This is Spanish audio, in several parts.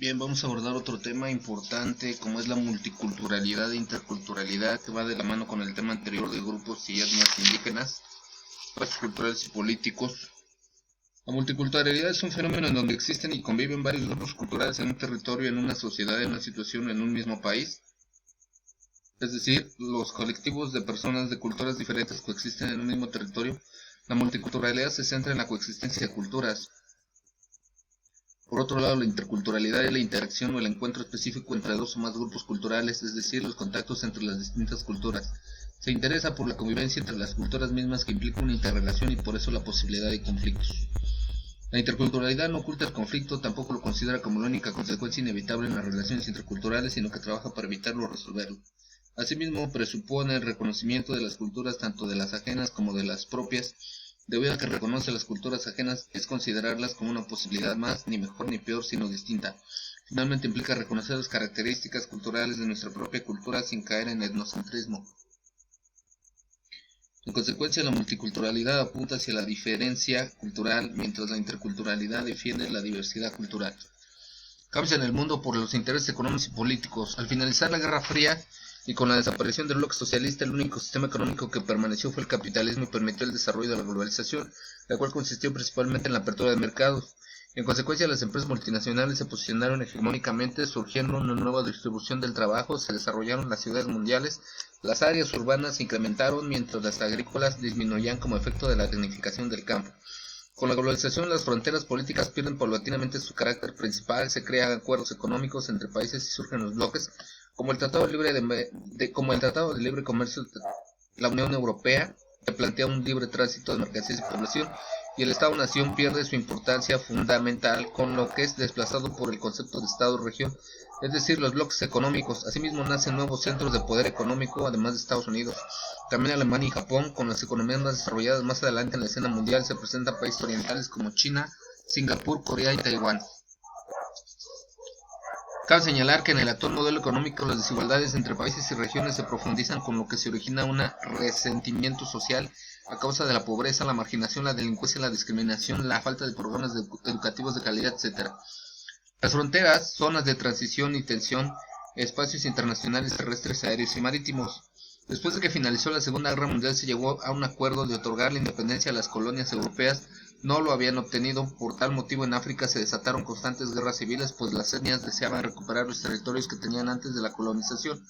Bien, vamos a abordar otro tema importante como es la multiculturalidad e interculturalidad, que va de la mano con el tema anterior de grupos y etnias indígenas, espacios culturales y políticos. La multiculturalidad es un fenómeno en donde existen y conviven varios grupos culturales en un territorio, en una sociedad, en una situación, en un mismo país. Es decir, los colectivos de personas de culturas diferentes coexisten en un mismo territorio. La multiculturalidad se centra en la coexistencia de culturas. Por otro lado, la interculturalidad es la interacción o el encuentro específico entre dos o más grupos culturales, es decir, los contactos entre las distintas culturas. Se interesa por la convivencia entre las culturas mismas, que implica una interrelación y por eso la posibilidad de conflictos. La interculturalidad no oculta el conflicto, tampoco lo considera como la única consecuencia inevitable en las relaciones interculturales, sino que trabaja para evitarlo o resolverlo. Asimismo, presupone el reconocimiento de las culturas, tanto de las ajenas como de las propias. Debido a que reconoce las culturas ajenas, es considerarlas como una posibilidad más, ni mejor ni peor, sino distinta. Finalmente implica reconocer las características culturales de nuestra propia cultura sin caer en etnocentrismo. En consecuencia, la multiculturalidad apunta hacia la diferencia cultural, mientras la interculturalidad defiende la diversidad cultural. Cambios en el mundo por los intereses económicos y políticos. Al finalizar la Guerra Fría y con la desaparición del bloque socialista, el único sistema económico que permaneció fue el capitalismo y permitió el desarrollo de la globalización, la cual consistió principalmente en la apertura de mercados. En consecuencia, las empresas multinacionales se posicionaron hegemónicamente, surgieron una nueva distribución del trabajo, se desarrollaron las ciudades mundiales, las áreas urbanas se incrementaron mientras las agrícolas disminuían como efecto de la tecnificación del campo. Con la globalización, las fronteras políticas pierden paulatinamente su carácter principal, se crean acuerdos económicos entre países y surgen los bloques, como el Tratado de Libre Comercio de la Unión Europea, que plantea un libre tránsito de mercancías y población, y el Estado-nación pierde su importancia fundamental, con lo que es desplazado por el concepto de Estado-región, es decir, los bloques económicos. Asimismo, nacen nuevos centros de poder económico, además de Estados Unidos. También Alemania y Japón, con las economías más desarrolladas. Más adelante en la escena mundial se presentan países orientales como China, Singapur, Corea y Taiwán. Cabe señalar que en el actual modelo económico las desigualdades entre países y regiones se profundizan, con lo que se origina un resentimiento social a causa de la pobreza, la marginación, la delincuencia, la discriminación, la falta de programas educativos de calidad, etc. Las fronteras, zonas de transición y tensión, espacios internacionales terrestres, aéreos y marítimos. Después de que finalizó la Segunda Guerra Mundial, se llegó a un acuerdo de otorgar la independencia a las colonias europeas. No lo habían obtenido. Por tal motivo, en África se desataron constantes guerras civiles, pues las etnias deseaban recuperar los territorios que tenían antes de la colonización.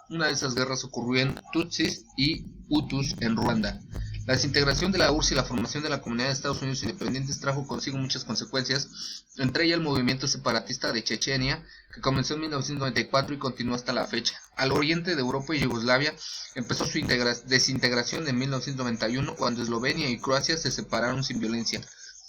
Una de esas guerras ocurrió en Tutsis y Hutus en Ruanda. La desintegración de la URSS y la formación de la Comunidad de Estados Unidos Independientes trajo consigo muchas consecuencias, entre ellas el movimiento separatista de Chechenia, que comenzó en 1994 y continuó hasta la fecha. Al oriente de Europa y Yugoslavia empezó su desintegración en 1991, cuando Eslovenia y Croacia se separaron sin violencia.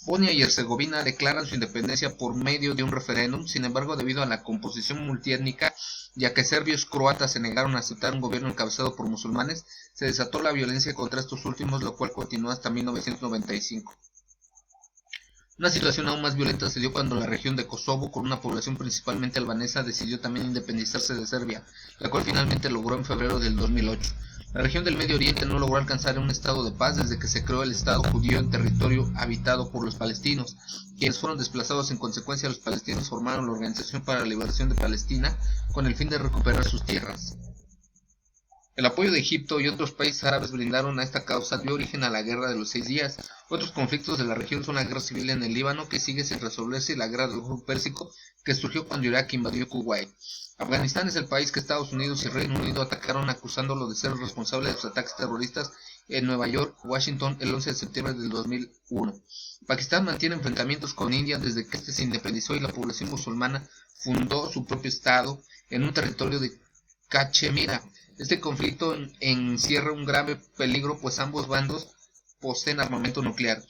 Bosnia y Herzegovina declaran su independencia por medio de un referéndum. Sin embargo, debido a la composición multiétnica, ya que serbios y croatas se negaron a aceptar un gobierno encabezado por musulmanes, se desató la violencia contra estos últimos, lo cual continuó hasta 1995. Una situación aún más violenta se dio cuando la región de Kosovo, con una población principalmente albanesa, decidió también independizarse de Serbia, la cual finalmente logró en febrero del 2008. La región del Medio Oriente no logró alcanzar un estado de paz desde que se creó el Estado judío en territorio habitado por los palestinos, quienes fueron desplazados. En consecuencia, los palestinos formaron la Organización para la Liberación de Palestina con el fin de recuperar sus tierras. El apoyo de Egipto y otros países árabes brindaron a esta causa dio origen a la Guerra de los 6 días. Otros conflictos de la región son la guerra civil en el Líbano, que sigue sin resolverse, y la guerra del Golfo Pérsico, que surgió cuando Irak invadió Kuwait. Afganistán es el país que Estados Unidos y Reino Unido atacaron, acusándolo de ser responsable de los ataques terroristas en Nueva York, Washington, el 11 de septiembre del 2001. Pakistán mantiene enfrentamientos con India desde que este se independizó, y la población musulmana fundó su propio estado en un territorio de Cachemira. Este conflicto encierra un grave peligro, pues ambos bandos poseen armamento nuclear.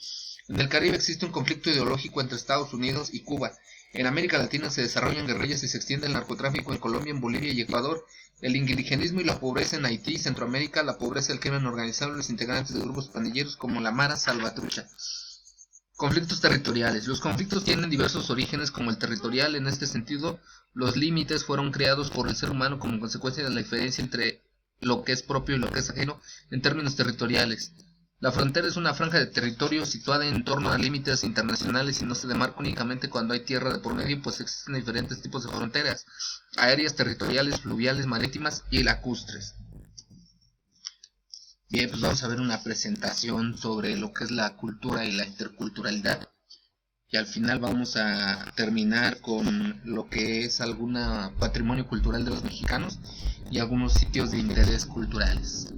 En el Caribe existe un conflicto ideológico entre Estados Unidos y Cuba. En América Latina se desarrollan guerrillas y se extiende el narcotráfico en Colombia, en Bolivia y Ecuador. El indigenismo y la pobreza en Haití y Centroamérica, la pobreza, el crimen organizado y los integrantes de grupos pandilleros como la Mara Salvatrucha. Conflictos territoriales. Los conflictos tienen diversos orígenes, como el territorial. En este sentido, los límites fueron creados por el ser humano como consecuencia de la diferencia entre lo que es propio y lo que es ajeno en términos territoriales. La frontera es una franja de territorio situada en torno a límites internacionales y no se demarca únicamente cuando hay tierra de por medio, pues existen diferentes tipos de fronteras: aéreas, territoriales, fluviales, marítimas y lacustres. Bien, pues vamos a ver una presentación sobre lo que es la cultura y la interculturalidad. Y al final vamos a terminar con lo que es algún patrimonio cultural de los mexicanos y algunos sitios de interés culturales.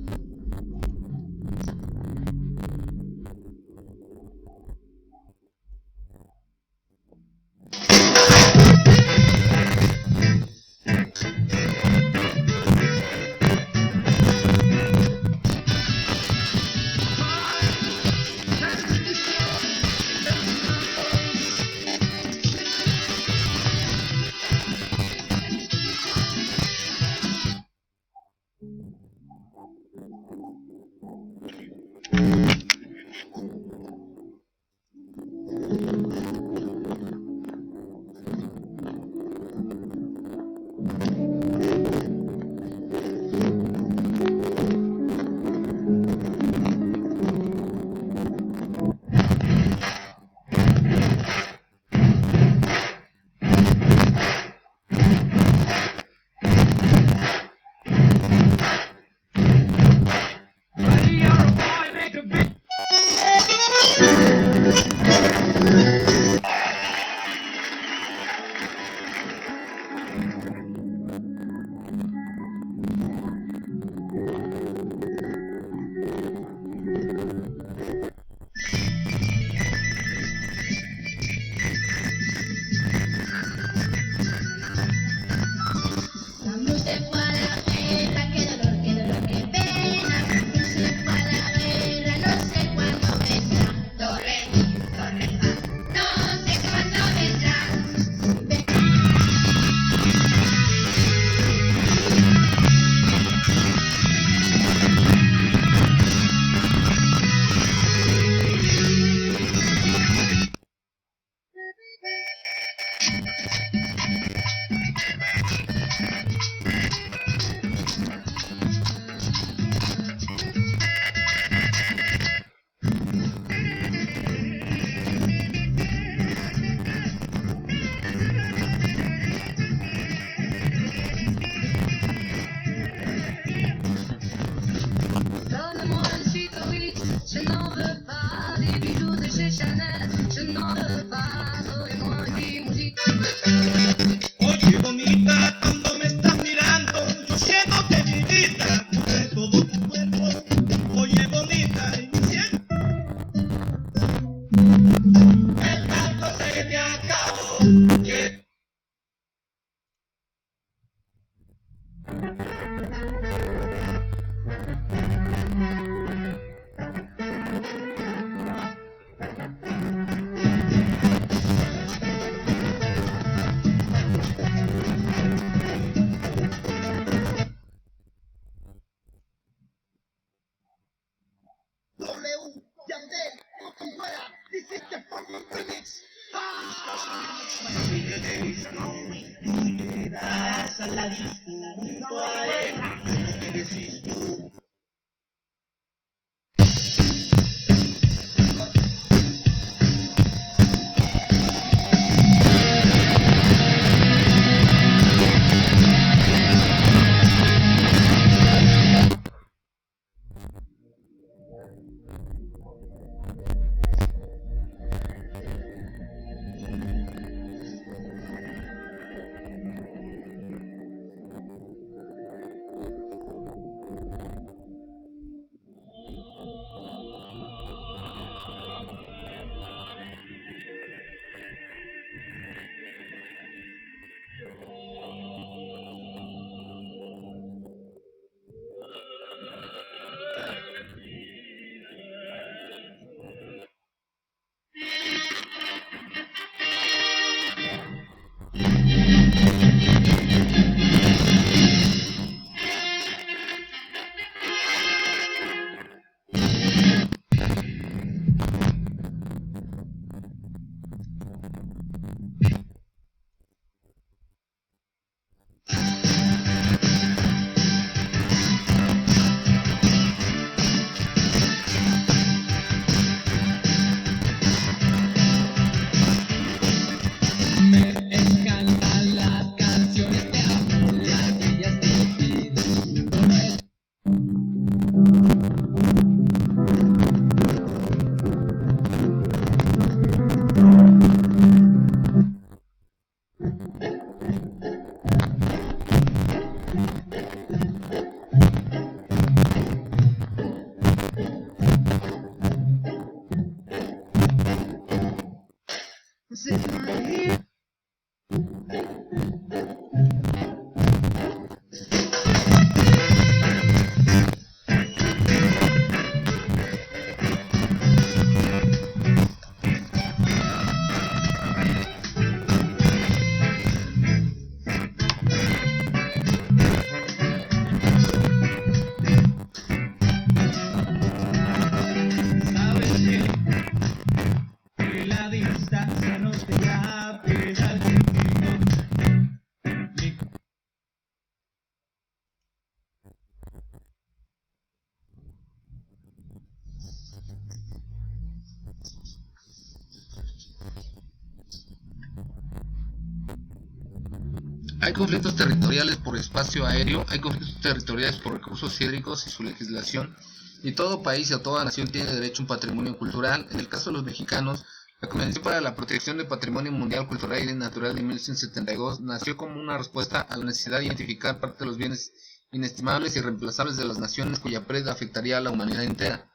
Hay conflictos territoriales por espacio aéreo, hay conflictos territoriales por recursos hídricos y su legislación, y todo país o toda nación tiene derecho a un patrimonio cultural. En el caso de los mexicanos, la Convención para la Protección del Patrimonio Mundial Cultural y Natural de 1972 nació como una respuesta a la necesidad de identificar parte de los bienes inestimables y irreemplazables de las naciones cuya pérdida afectaría a la humanidad entera.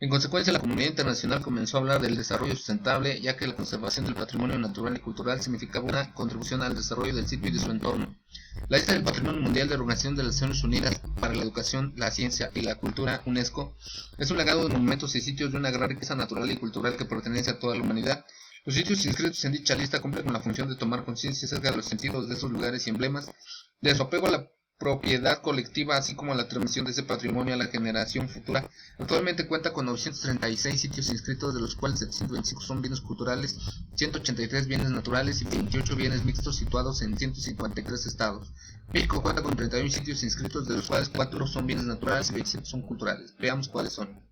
En consecuencia, la comunidad internacional comenzó a hablar del desarrollo sustentable, ya que la conservación del patrimonio natural y cultural significaba una contribución al desarrollo del sitio y de su entorno. La lista del Patrimonio Mundial de la Organización de las Naciones Unidas para la Educación, la Ciencia y la Cultura, UNESCO, es un legado de monumentos y sitios de una gran riqueza natural y cultural que pertenece a toda la humanidad. Los sitios inscritos en dicha lista cumplen con la función de tomar conciencia acerca de los sentidos de esos lugares y emblemas, de su apego a la propiedad colectiva, así como la transmisión de ese patrimonio a la generación futura. Actualmente cuenta con 936 sitios inscritos, de los cuales 725 son bienes culturales, 183 bienes naturales y 28 bienes mixtos situados en 153 estados. México cuenta con 31 sitios inscritos, de los cuales 4 son bienes naturales y 27 son culturales. Veamos cuáles son.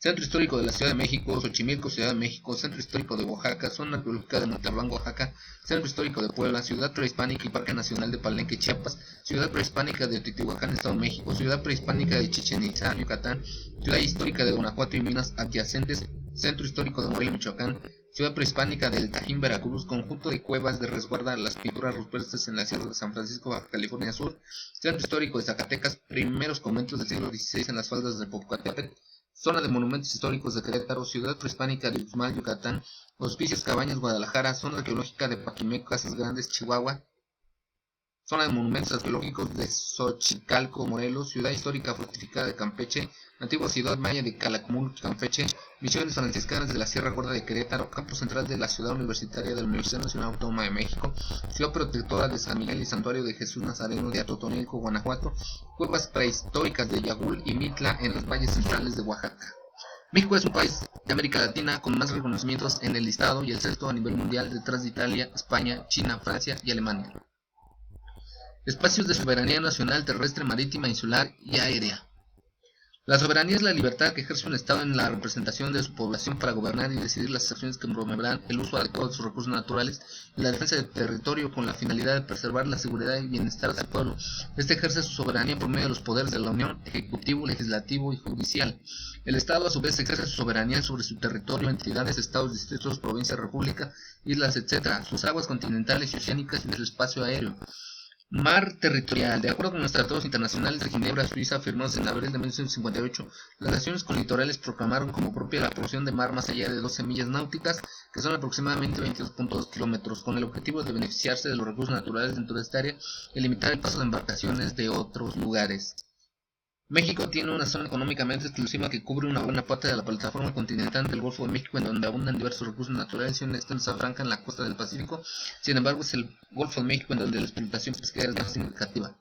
Centro Histórico de la Ciudad de México, Xochimilco, Ciudad de México, Centro Histórico de Oaxaca, Zona Arqueológica de Montalbán, Oaxaca, Centro Histórico de Puebla, Ciudad Prehispánica y Parque Nacional de Palenque, Chiapas, Ciudad Prehispánica de Teotihuacán, Estado de México, Ciudad Prehispánica de Chichén Itzá, Yucatán, Ciudad Histórica de Guanajuato y minas adyacentes, Centro Histórico de Morelia, Michoacán, Ciudad Prehispánica del Tajín, Veracruz, conjunto de cuevas de resguarda las pinturas rupestres en la Sierra de San Francisco, Baja California Sur, Centro Histórico de Zacatecas, primeros conventos del siglo XVI en las faldas del Popocatépetl, Zona de Monumentos Históricos de Querétaro, Ciudad Prehispánica de Uxmal, Yucatán, Hospicios Cabañas, Guadalajara, Zona Arqueológica de Paquimeco, Casas Grandes, Chihuahua, Zona de Monumentos Arqueológicos de Xochicalco, Morelos, Ciudad Histórica Fortificada de Campeche, Antigua Ciudad Maya de Calakmul, Campeche, Misiones Franciscanas de la Sierra Gorda de Querétaro, Campo Central de la Ciudad Universitaria de la Universidad Nacional Autónoma de México, Ciudad Protectora de San Miguel y Santuario de Jesús Nazareno de Atotonilco, Guanajuato, cuevas prehistóricas de Yagul y Mitla en los valles centrales de Oaxaca. México es un país de América Latina con más reconocimientos en el listado y el sexto a nivel mundial, detrás de Italia, España, China, Francia y Alemania. Espacios de soberanía nacional, terrestre, marítima, insular y aérea. La soberanía es la libertad que ejerce un Estado en la representación de su población para gobernar y decidir las acciones que promoverán el uso adecuado de sus recursos naturales y la defensa del territorio con la finalidad de preservar la seguridad y bienestar del pueblo. Este ejerce su soberanía por medio de los poderes de la Unión, ejecutivo, legislativo y judicial. El Estado a su vez ejerce su soberanía sobre su territorio, entidades, estados, distritos, provincias, repúblicas, islas, etc., sus aguas continentales y oceánicas y su espacio aéreo. Mar territorial. De acuerdo con los tratados internacionales de Ginebra, Suiza, firmados en abril de 1958, las naciones con litorales proclamaron como propia la porción de mar más allá de 12 millas náuticas, que son aproximadamente 22.2 kilómetros, con el objetivo de beneficiarse de los recursos naturales dentro de esta área y limitar el paso de embarcaciones de otros lugares. México tiene una zona económicamente exclusiva que cubre una buena parte de la plataforma continental del Golfo de México, en donde abundan diversos recursos naturales y una extensa franja en la costa del Pacífico. Sin embargo, es el Golfo de México en donde la explotación pesquera es más significativa.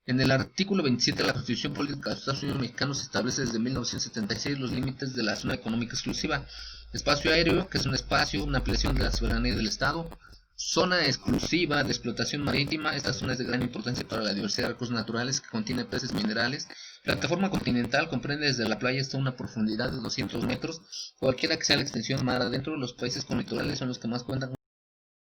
En el artículo 27 de la Constitución Política de los Estados Unidos Mexicanos se establece desde 1976 los límites de la zona económica exclusiva. Espacio aéreo, que es un espacio, una ampliación de la soberanía del Estado. Zona exclusiva de explotación marítima. Esta zona es de gran importancia para la diversidad de recursos naturales, que contiene peces y minerales. Plataforma continental comprende desde la playa hasta una profundidad de 200 metros. Cualquiera que sea la extensión mar adentro, los países con litorales son los que más cuentan